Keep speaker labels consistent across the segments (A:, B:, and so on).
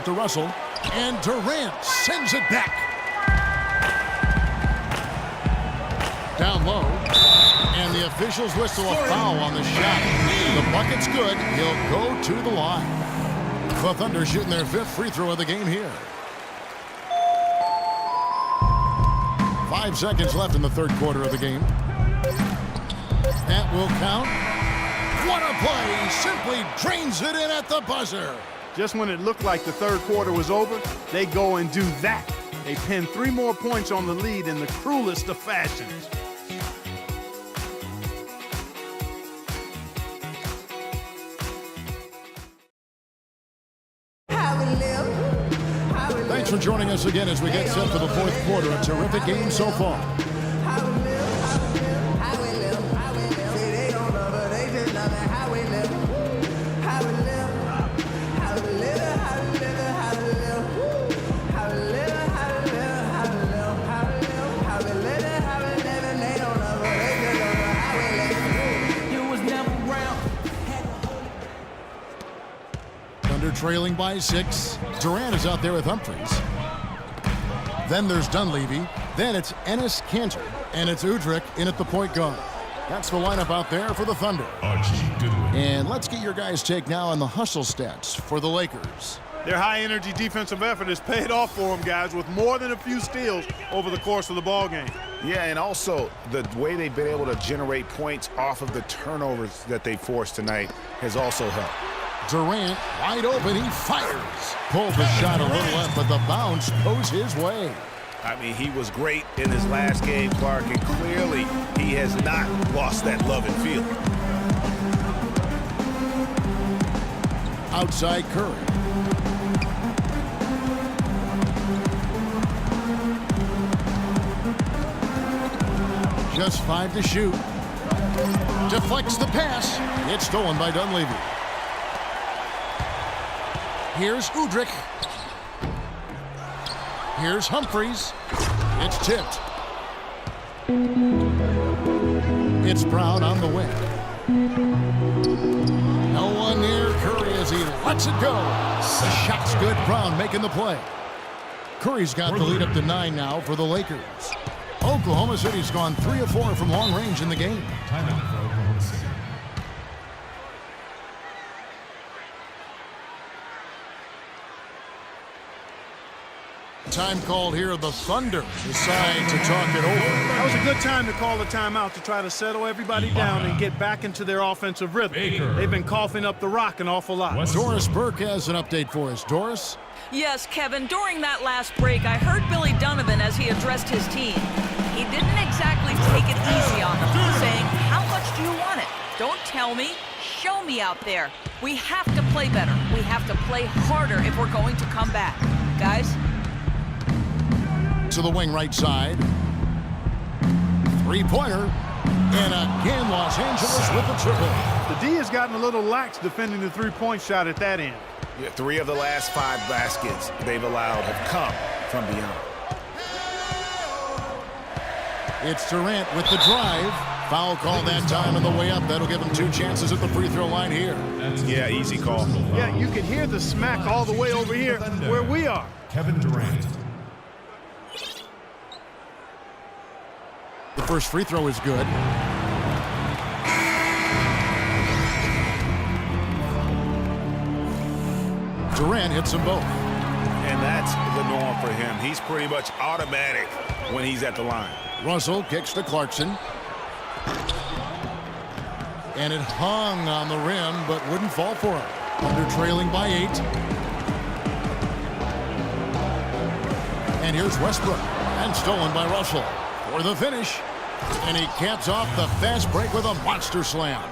A: To Russell, and Durant sends it back. Down low, and the officials whistle a foul on the shot. The bucket's good. He'll go to the line. The Thunder shooting their 5th free throw of the game here. 5 seconds left in the 3rd quarter of the game. That will count. What a play! Simply drains it in at the buzzer.
B: Just when it looked like the 3rd quarter was over, they go and do that. They pin 3 more points on the lead in the cruelest of fashions.
A: Thanks for joining us again as we get set for the 4th quarter. A terrific game so far. Trailing by 6. Durant is out there with Humphries. Then there's Dunleavy. Then it's Enes Kanter. And it's Udrih in at the point guard. That's the lineup out there for the Thunder. And let's get your guys' take now on the hustle stats for the Lakers.
B: Their high-energy defensive effort has paid off for them, guys, with more than a few steals over the course of the ballgame.
C: Yeah, and also the way they've been able to generate points off of the turnovers that they forced tonight has also helped.
A: Durant, wide open, he fires. Pulled the shot a little left, but the bounce goes his way.
C: I mean, he was great in his last game, Clark, and clearly he has not lost that love and feel.
A: Outside Curry. Just 5 to shoot. Deflects the pass. It's stolen by Dunleavy. Here's Udrih. Here's Humphries. It's tipped. It's Brown on the wing. No one near Curry as he lets it go. The shot's good. Brown making the play. Curry's got the lead up to 9 now for the Lakers. Oklahoma City's gone 3 of 4 from long range in the game.
D: Timeout for Oklahoma City.
A: Time called here. The Thunder decide to talk it over.
B: That was a good time to call the timeout to try to settle everybody down and get back into their offensive rhythm. They've been coughing up the rock an awful lot.
A: Doris Burke has an update for us. Doris?
E: Yes, Kevin, during that last break, I heard Billy Donovan as he addressed his team. He didn't exactly take it easy on them, saying, "How much do you want it? Don't tell me. Show me out there. We have to play better. We have to play harder if we're going to come back. Guys?"
A: To the wing right side. 3-pointer. And again, Los Angeles with the triple.
B: The D has gotten a little lax defending the three-point shot at that end.
C: Yeah, 3 of the last 5 baskets they've allowed have come from beyond.
A: It's Durant with the drive. Foul call that time on the way up. That'll give him 2 chances at the free throw line here.
C: Yeah, easy call.
B: Yeah, you can hear the smack all the way over here where we are.
D: Kevin Durant.
A: The first free throw is good. Durant hits them both.
C: And that's the norm for him. He's pretty much automatic when he's at the line.
A: Russell kicks to Clarkson. And it hung on the rim, but wouldn't fall for him. Under trailing by 8. And here's Westbrook. And stolen by Russell for the finish. And he caps off the fast break with a monster slam.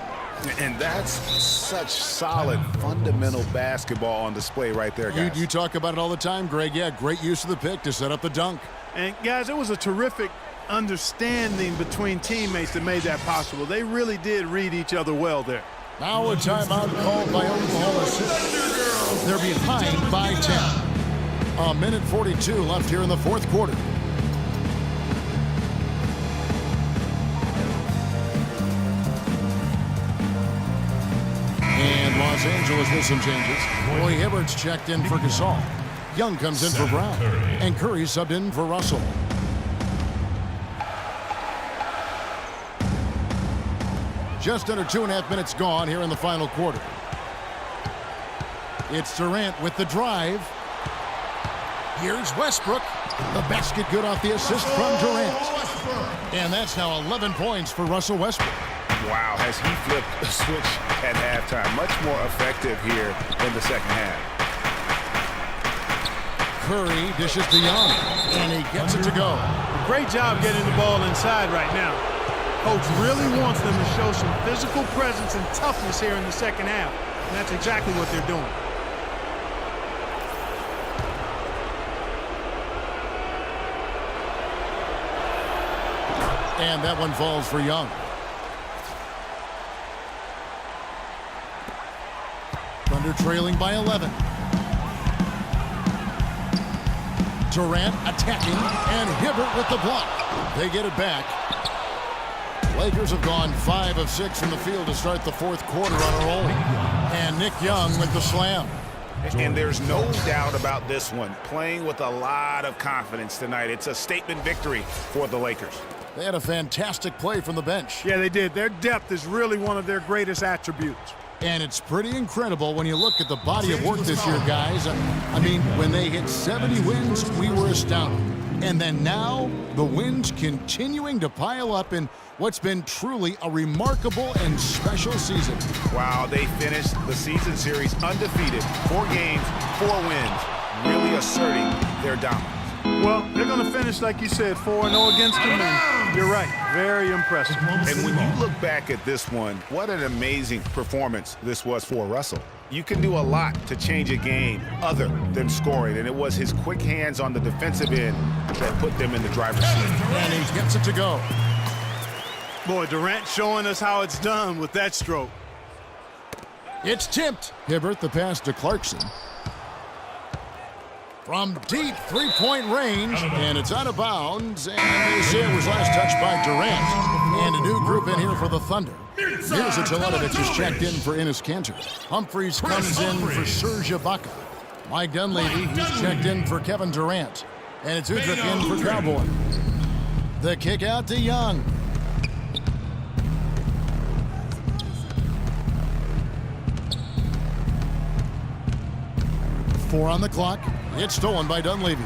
C: And that's such solid, fundamental basketball on display right there, guys.
A: You talk about it all the time, Greg. Yeah, great use of the pick to set up the dunk.
B: And, guys, it was a terrific understanding between teammates that made that possible. They really did read each other well there.
A: Now a timeout called by Oklahoma City. They're behind by 10. 1:42 left here in the fourth quarter. And Los Los Angeles with some changes. Roy Hibbert's checked in for Gasol. Young comes in for Brown. And Curry subbed in for Russell. Just under 2.5 minutes gone here in the final quarter. It's Durant with the drive. Here's Westbrook. The basket good off the assist from Durant. And that's now 11 points for Russell Westbrook.
C: Wow, has he flipped the switch at halftime. Much more effective here in the second half.
A: Curry dishes to Young, and he gets it to go.
B: Great job getting the ball inside right now. Coach really wants them to show some physical presence and toughness here in the second half. And that's exactly what they're doing.
A: And that one falls for Young. Thunder trailing by 11. Durant attacking, and Hibbert with the block. They get it back. Lakers have gone 5 of 6 from the field to start the fourth quarter on a roll. And Nick Young with the slam.
C: And there's no doubt about this one. Playing with a lot of confidence tonight. It's a statement victory for the Lakers.
A: They had a fantastic play from the bench.
B: Yeah, they did. Their depth is really one of their greatest attributes.
A: And it's pretty incredible when you look at the body of work this year, guys. I mean, when they hit 70 wins, we were astounded. And then now, the wins continuing to pile up in what's been truly a remarkable and special season.
C: Wow, they finished the season series undefeated. 4 games, 4 wins, really asserting their dominance.
B: Well, they're going to finish, like you said, 4-0 against them, and you're right, very impressive.
C: And when you look back at this one, what an amazing performance this was for Russell. You can do a lot to change a game other than scoring, and it was his quick hands on the defensive end that put them in the driver's seat.
A: And he gets it to go.
B: Boy, Durant showing us how it's done with that stroke.
A: It's tipped. Hibbert, the pass to Clarkson. From deep three-point range, and it's out of bounds, and they say it was last touched by Durant. And a new group in here for the Thunder. Here's a Teletovic who's checked in for Enes Kanter. Humphries comes in for Serge Ibaka. Mike Dunleavy, who's checked in for Kevin Durant. And it's Udrich in for Cowboy. The kick out to Young. Four on the clock. It's stolen by Dunleavy.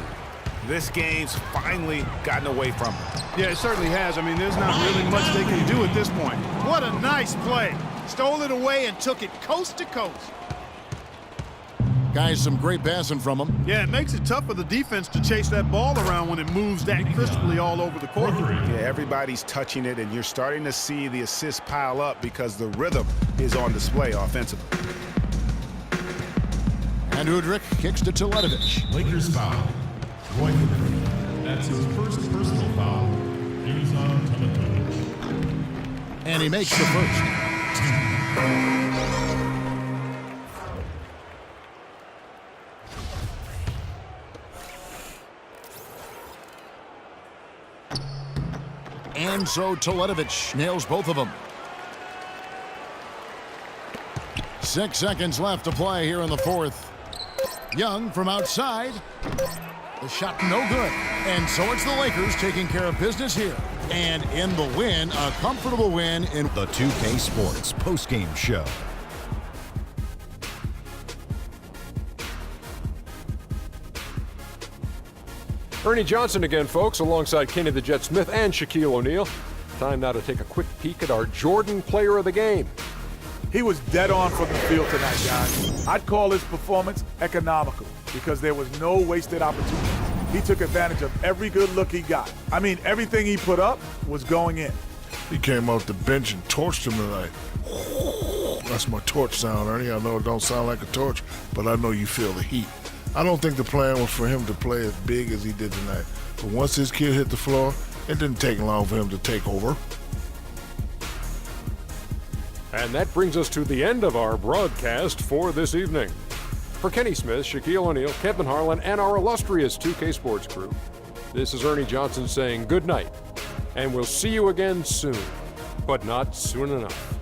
C: This game's finally gotten away from him.
B: Yeah, it certainly has. I mean, there's not really much they can do at this point. What a nice play. Stole it away and took it coast to coast.
A: Guys, some great passing from him.
B: Yeah, it makes it tough for the defense to chase that ball around when it moves that crisply all over the court.
C: Yeah, everybody's touching it, and you're starting to see the assists pile up because the rhythm is on display offensively.
A: And Udrich kicks to Teletovic.
D: Lakers foul. Roy Hibbert. That's his first personal foul. He's on Teletovic.
A: And he makes the first. And so Teletovic nails both of them. 6 seconds left to play here in the fourth. Young from outside. The shot no good. And so it's the Lakers taking care of business here. And in the win, a comfortable win in
F: the 2K Sports postgame show.
G: Ernie Johnson again, folks, alongside Kenny the Jet Smith and Shaquille O'Neal. Time now to take a quick peek at our Jordan Player of the Game.
H: He was dead on from the field tonight, guys. I'd call his performance economical because there was no wasted opportunity. He took advantage of every good look he got. I mean, everything he put up was going in.
I: He came off the bench and torched him tonight. That's my torch sound, Ernie. I know it don't sound like a torch, but I know you feel the heat. I don't think the plan was for him to play as big as he did tonight. But once his kid hit the floor, it didn't take long for him to take over.
G: And that brings us to the end of our broadcast for this evening. For Kenny Smith, Shaquille O'Neal, Kevin Harlan, and our illustrious 2K Sports crew, this is Ernie Johnson saying good night. And we'll see you again soon, but not soon enough.